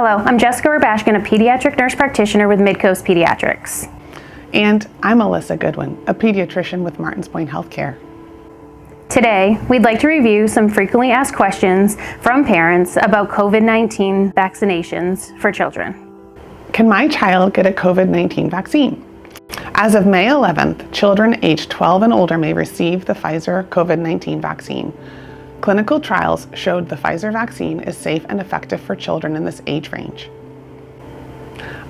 Hello, I'm Jessica Rubashkin, a pediatric nurse practitioner with Mid Coast Pediatrics. And I'm Alyssa Goodwin, a pediatrician with Martins Point Healthcare. Today, we'd like to review some frequently asked questions from parents about COVID-19 vaccinations for children. Can my child get a COVID-19 vaccine? As of May 11th, children aged 12 and older may receive the Pfizer COVID-19 vaccine. Clinical trials showed the Pfizer vaccine is safe and effective for children in this age range.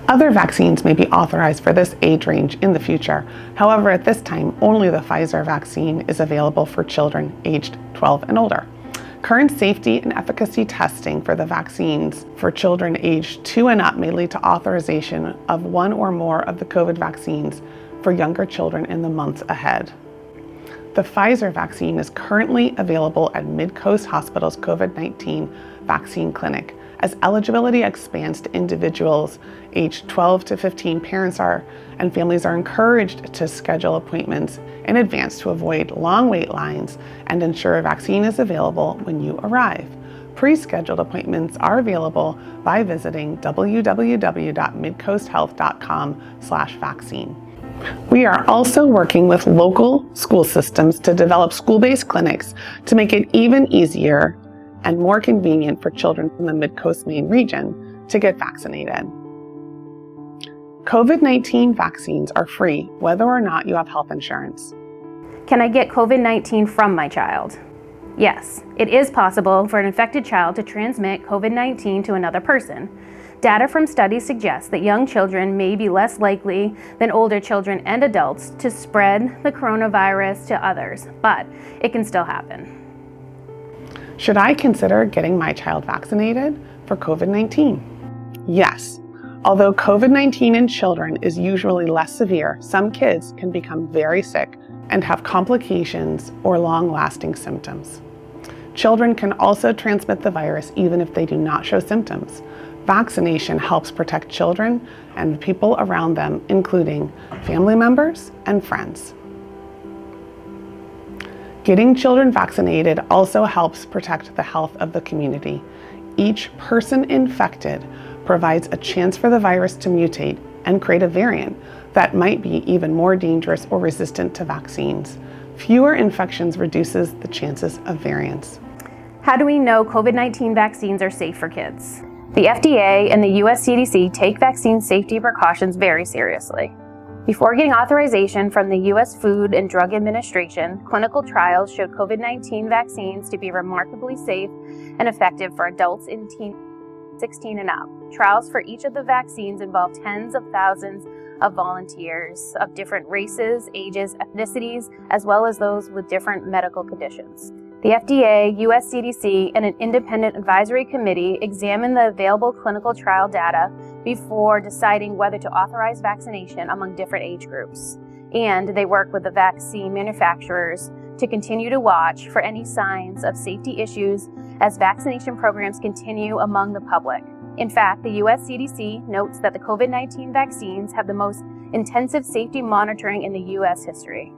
Other vaccines may be authorized for this age range in the future. However, at this time, only the Pfizer vaccine is available for children aged 12 and older. Current safety and efficacy testing for the vaccines for children aged 2 and up may lead to authorization of one or more of the COVID vaccines for younger children in the months ahead. The Pfizer vaccine is currently available at Mid Coast Hospital's COVID-19 vaccine clinic. As eligibility expands to individuals aged 12 to 15, parents and families are encouraged to schedule appointments in advance to avoid long wait lines and ensure a vaccine is available when you arrive. Pre-scheduled appointments are available by visiting www.midcoasthealth.com/vaccine. We are also working with local school systems to develop school-based clinics to make it even easier and more convenient for children from the Mid-Coast Maine region to get vaccinated. COVID-19 vaccines are free whether or not you have health insurance. Can I get COVID-19 from my child? Yes, it is possible for an infected child to transmit COVID-19 to another person. Data from studies suggests that young children may be less likely than older children and adults to spread the coronavirus to others, but it can still happen. Should I consider getting my child vaccinated for COVID-19? Yes. Although COVID-19 in children is usually less severe, some kids can become very sick and have complications or long-lasting symptoms. Children can also transmit the virus even if they do not show symptoms. Vaccination helps protect children and people around them, including family members and friends. Getting children vaccinated also helps protect the health of the community. Each person infected provides a chance for the virus to mutate and create a variant that might be even more dangerous or resistant to vaccines. Fewer infections reduces the chances of variants. How do we know COVID-19 vaccines are safe for kids? The FDA and the US CDC take vaccine safety precautions very seriously. Before getting authorization from the US Food and Drug Administration, clinical trials showed COVID-19 vaccines to be remarkably safe and effective for adults in 16 and up. Trials for each of the vaccines involved tens of thousands of volunteers of different races, ages, ethnicities, as well as those with different medical conditions. The FDA, US CDC, and an independent advisory committee examined the available clinical trial data before deciding whether to authorize vaccination among different age groups. And they work with the vaccine manufacturers to continue to watch for any signs of safety issues as vaccination programs continue among the public. In fact, the US CDC notes that the COVID-19 vaccines have the most intensive safety monitoring in the US history.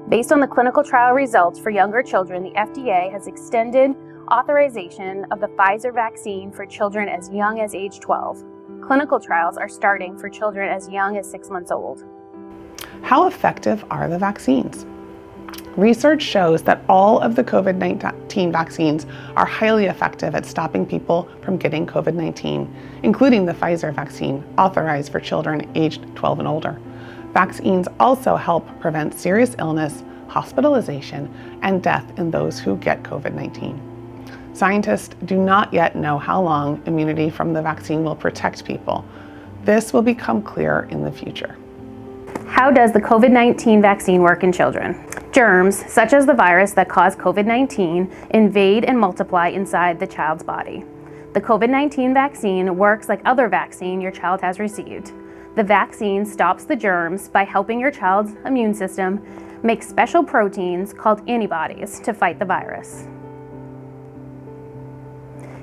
Based on the clinical trial results for younger children, the FDA has extended authorization of the Pfizer vaccine for children as young as age 12. Clinical trials are starting for children as young as 6 months old. How effective are the vaccines? Research shows that all of the COVID-19 vaccines are highly effective at stopping people from getting COVID-19, including the Pfizer vaccine, authorized for children aged 12 and older. Vaccines also help prevent serious illness, hospitalization, and death in those who get COVID-19. Scientists do not yet know how long immunity from the vaccine will protect people. This will become clearer in the future. How does the COVID-19 vaccine work in children? Germs, such as the virus that caused COVID-19, invade and multiply inside the child's body. The COVID-19 vaccine works like other vaccine your child has received. The vaccine stops the germs by helping your child's immune system make special proteins called antibodies to fight the virus.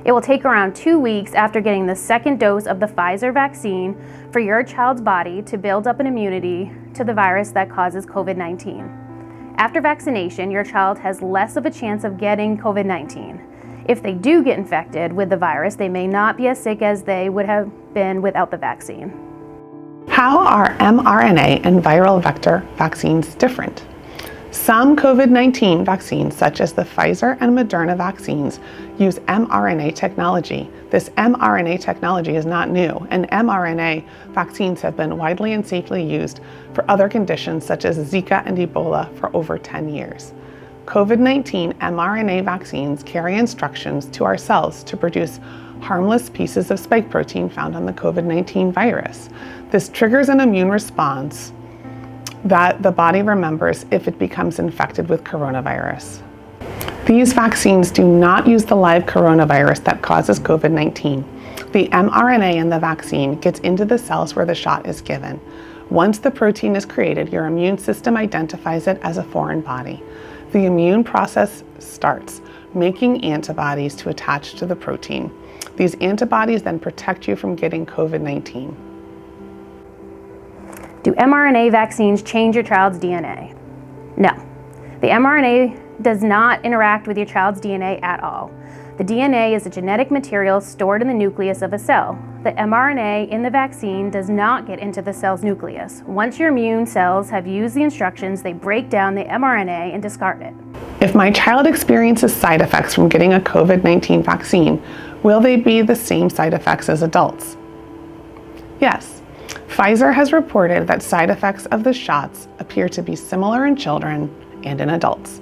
It will take around 2 weeks after getting the second dose of the Pfizer vaccine for your child's body to build up an immunity to the virus that causes COVID-19. After vaccination, your child has less of a chance of getting COVID-19. If they do get infected with the virus, they may not be as sick as they would have been without the vaccine. How are mRNA and viral vector vaccines different? Some COVID-19 vaccines, such as the Pfizer and Moderna vaccines, use mRNA technology. This mRNA technology is not new, and mRNA vaccines have been widely and safely used for other conditions such as Zika and Ebola for over 10 years. COVID-19 mRNA vaccines carry instructions to our cells to produce harmless pieces of spike protein found on the COVID-19 virus. This triggers an immune response that the body remembers if it becomes infected with coronavirus. These vaccines do not use the live coronavirus that causes COVID-19. The mRNA in the vaccine gets into the cells where the shot is given. Once the protein is created, your immune system identifies it as a foreign body. The immune process starts, making antibodies to attach to the protein. These antibodies then protect you from getting COVID-19. Do mRNA vaccines change your child's DNA? No. The mRNA does not interact with your child's DNA at all. The DNA is a genetic material stored in the nucleus of a cell. The mRNA in the vaccine does not get into the cell's nucleus. Once your immune cells have used the instructions, they break down the mRNA and discard it. If my child experiences side effects from getting a COVID-19 vaccine, will they be the same side effects as adults? Yes. Pfizer has reported that side effects of the shots appear to be similar in children and in adults.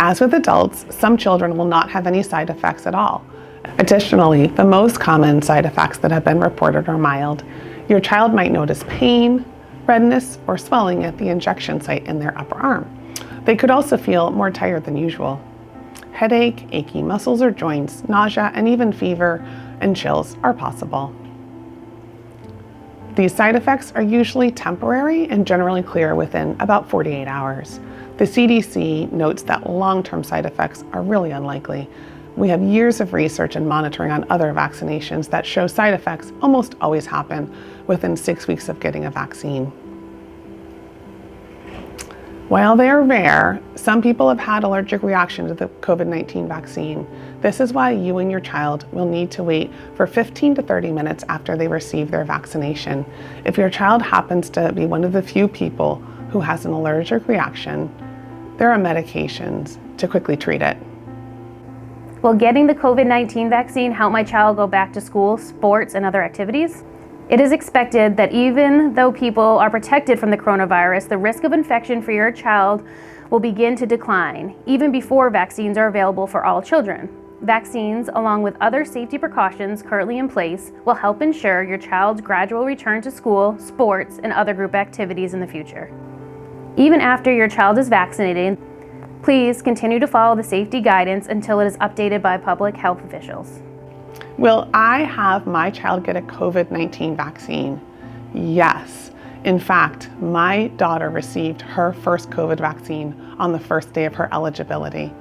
As with adults, some children will not have any side effects at all. Additionally, the most common side effects that have been reported are mild. Your child might notice pain, redness, or swelling at the injection site in their upper arm. They could also feel more tired than usual. Headache, achy muscles or joints, nausea, and even fever and chills are possible. These side effects are usually temporary and generally clear within about 48 hours. The CDC notes that long-term side effects are really unlikely. We have years of research and monitoring on other vaccinations that show side effects almost always happen within 6 weeks of getting a vaccine. While they are rare, some people have had allergic reaction to the COVID-19 vaccine. This is why you and your child will need to wait for 15 to 30 minutes after they receive their vaccination. If your child happens to be one of the few people who has an allergic reaction, there are medications to quickly treat it. Will getting the COVID-19 vaccine help my child go back to school, sports, and other activities? It is expected that even though people are protected from the coronavirus, the risk of infection for your child will begin to decline, even before vaccines are available for all children. Vaccines, along with other safety precautions currently in place, will help ensure your child's gradual return to school, sports, and other group activities in the future. Even after your child is vaccinated, please continue to follow the safety guidance until it is updated by public health officials. Will I have my child get a COVID-19 vaccine? Yes. In fact, my daughter received her first COVID vaccine on the first day of her eligibility.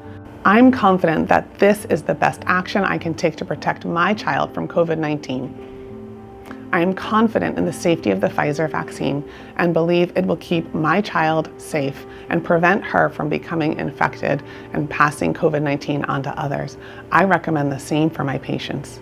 I'm confident that this is the best action I can take to protect my child from COVID-19. I am confident in the safety of the Pfizer vaccine and believe it will keep my child safe and prevent her from becoming infected and passing COVID-19 on to others. I recommend the same for my patients.